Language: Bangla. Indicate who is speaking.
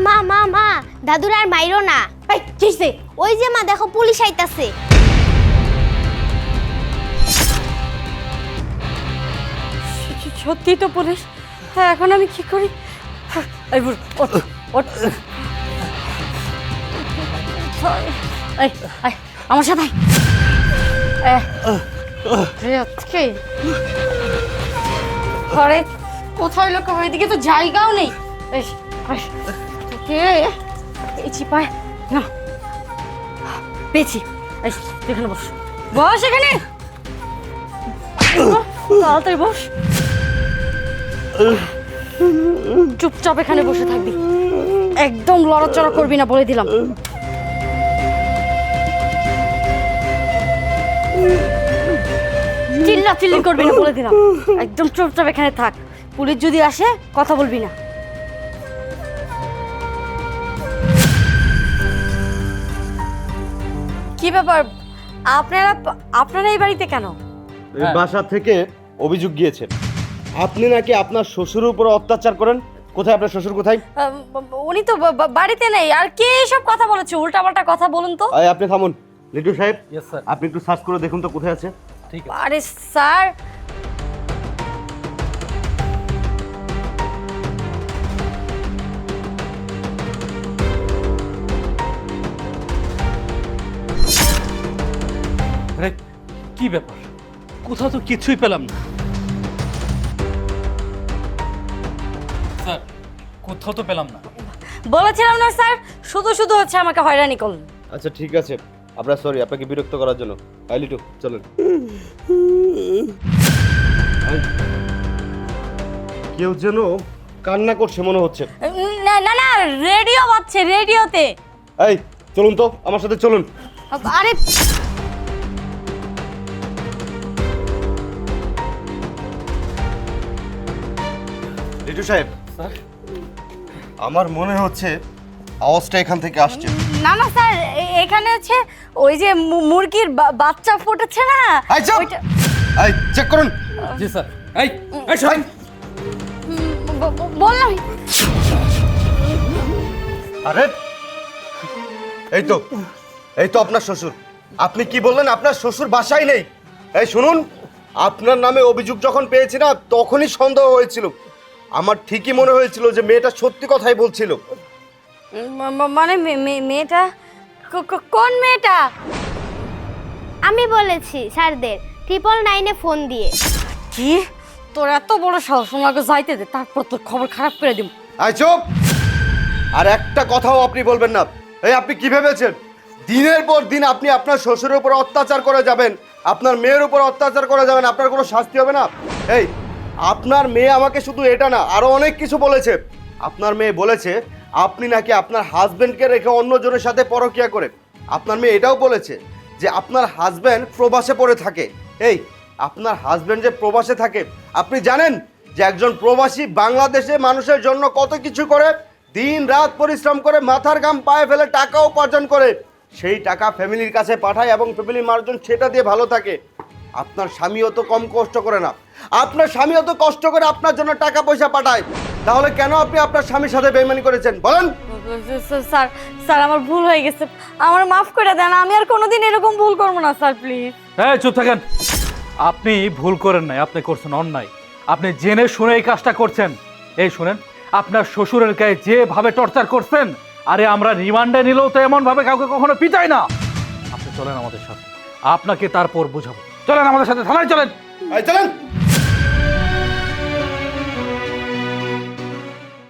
Speaker 1: মা মা মা দাদুর আর মাইরো না।
Speaker 2: এই কিসে?
Speaker 1: ওই যে মা দেখো পুলিশ আইতাছে।
Speaker 2: সত্যি তো পুলিশ। হ্যাঁ, এখন আমি কি করি? এই বুড়ো, ওঠ ওঠ। এই আয় আমার সাথে ঘরে কোথায় লোক, এদিকে তো জায়গাও নেই। এই চিপায় না পেয়েছি। এখানে বস, বস এখানে, তাড়াতাড়ি বস। চুপচাপ এখানে বসে থাকবি, একদম লড়াচড়া করবি না বলে দিলাম। চিল্লা চিল্লি করবি না বলে দিলাম, একদম চুপচাপ এখানে থাক। পুলিশ যদি আসে কথা বলবি না। কি ব্যাপার, আপনারা এই বাড়িতে কেন?
Speaker 3: এই বাসা থেকে অভিযোগ গিয়েছে আপনি নাকি আপনার শ্বশুরের উপর অত্যাচার করেন। কোথায় আপনার শ্বশুর, কোথায়?
Speaker 2: উনি তো বাড়িতে নেই। আর কে এসব কথা বলেছে? উল্টাপাল্টা কথা বলুন তো।
Speaker 3: আপনি থামুন লিটু সাহেব।
Speaker 4: Yes sir.
Speaker 3: আপনি একটু সার্চ করে দেখুন তো কোথায় আছে।
Speaker 4: ঠিক আছে।
Speaker 2: আরে স্যার,
Speaker 4: আরে কি ব্যাপার, কোথাও তো কিছুই পেলাম না স্যার, কোথাও তো পেলাম না।
Speaker 2: বলেছিলাম না স্যার, শুধু শুধু হচ্ছে আমাকে হয়রানি করলেন।
Speaker 3: আচ্ছা ঠিক আছে, আপনার সরি আপনাকে বিরক্ত করার জন্য। লিটু চলুন। কেউ যেন কান্না করছে মনে হচ্ছে।
Speaker 2: না না না, রেডিও বাজছে, রেডিওতে।
Speaker 3: এই চলুন তো আমার সাথে চলুন।
Speaker 2: আরে
Speaker 3: লিটু সাহেব,
Speaker 4: স্যার
Speaker 3: আমার মনে হচ্ছে আওয়াজটা এখান থেকে আসছে।
Speaker 2: না না স্যার, এখানে হচ্ছে ওই যে মুরগির বাচ্চা ফুটেছে না,
Speaker 3: এই চুপ!
Speaker 2: ওইটা।
Speaker 3: এই চেক করুন।
Speaker 4: জি স্যার। এই এই সরেন।
Speaker 2: বললাম
Speaker 3: আরে এই তো আপনার শ্বশুর। আপনি কি বললেন আপনার শ্বশুর বাসায় নেই? এই শুনুন, আপনার নামে অভিযোগ যখন পেয়েছি না তখনই সন্দেহ হয়েছিল। আমার ঠিকই মনে হয়েছিল যে মেয়েটা সত্যি কথাই বলছিল।
Speaker 2: মানে মেয়েটা কোন মেয়েটা?
Speaker 1: আমি বলেছি স্যারদের 999-এ ফোন দিয়ে।
Speaker 2: কি তোর এত বড় সাহস? ওনাকে যাইতে দে, তারপর তোর খবর খারাপ করে দিব।
Speaker 3: আয় চুপ! আর একটা কথাও আপনি বলবেন না। এই আপনি কি ভেবেছেন দিনের পর দিন আপনি আপনার শ্বশুরের উপর অত্যাচার করে যাবেন, আপনার মেয়ের উপর অত্যাচার করে যাবেন, আপনার কোনো শাস্তি হবে না? এই আপনার মেয়ে আমাকে শুধু এটা না আরো অনেক কিছু বলেছে। আপনার মেয়ে বলেছে আপনি নাকি আপনার হাজবেন্ডকে রেখে অন্যজনের সাথে পরকীয়া করে। আপনার মেয়ে এটাও বলেছে যে আপনার হাজবেন্ড প্রবাসে পড়ে থাকে। এই আপনার হাজবেন্ড যে প্রবাসে থাকে আপনি জানেন যে একজন প্রবাসী বাংলাদেশে মানুষের জন্য কত কিছু করে, দিন রাত পরিশ্রম করে মাথার ঘাম পায়ে ফেলে টাকা উপার্জন করে, সেই টাকা ফ্যামিলির কাছে পাঠায় এবং ফ্যামিলির মানুষজন সেটা দিয়ে ভালো থাকে। আপনার স্বামীও তো কম কষ্ট করে না, আপনার স্বামীও তো কষ্ট করে আপনার জন্য টাকা পয়সা পাঠায়। তাহলে কেন আপনি আপনার স্বামীর সাথে বেইমানি করেছেন বলেন?
Speaker 2: স্যার স্যার আমার ভুল হয়ে গেছে, আমার মাফ করে দেন। আমি আর কোনোদিন এরকম ভুল করবো না স্যার, প্লিজ।
Speaker 4: এই চুপ থাকেন। আপনি ভুল করেন নাই, আপনি করছেন অন্যায়। আপনি জেনে শুনে এই কাজটা করছেন। এই শুনেন, আপনার শ্বশুরের গায়ে যেভাবে টর্চার করছেন, আরে আমরা রিমান্ডে নিলেও তো এমন ভাবে কাউকে কখনো পিটাই না। আপনি চলেন আমাদের সাথে, আপনাকে তারপর বুঝাবো। চলেন আমাদের সাথে থানায় চলেন।
Speaker 3: এই চলেন।